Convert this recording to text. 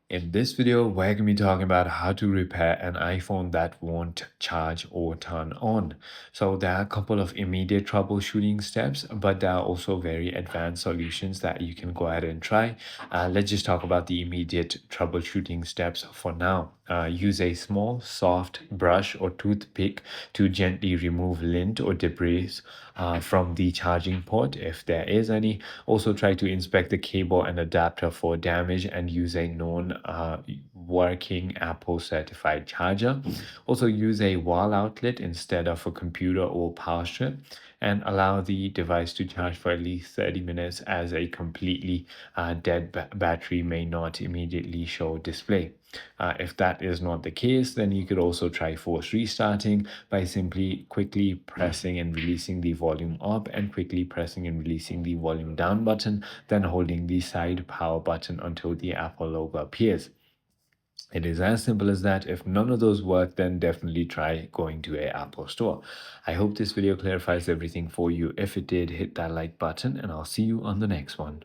In this video, we're going to be talking about how to repair an iPhone that won't charge or turn on. So there are a couple of immediate troubleshooting steps, but there are also very advanced solutions that you can go ahead and try. Let's just talk about the immediate troubleshooting steps for now. Use a small, soft brush or toothpick to gently remove lint or debris from the charging port if there is any. Also, try to inspect the cable and adapter for damage and use a known working Apple certified charger. Also, use a wall outlet instead of a computer or power strip and allow the device to charge for at least 30 minutes as a completely dead battery may not immediately show display. If that is not the case, then you could also try force restarting by simply quickly pressing and releasing the volume up and quickly pressing and releasing the volume down button, then holding the side power button until the Apple logo appears. It is as simple as that. If none of those work, then definitely try going to a Apple store. I hope this video clarifies everything for you. If it did, hit that like button and I'll see you on the next one.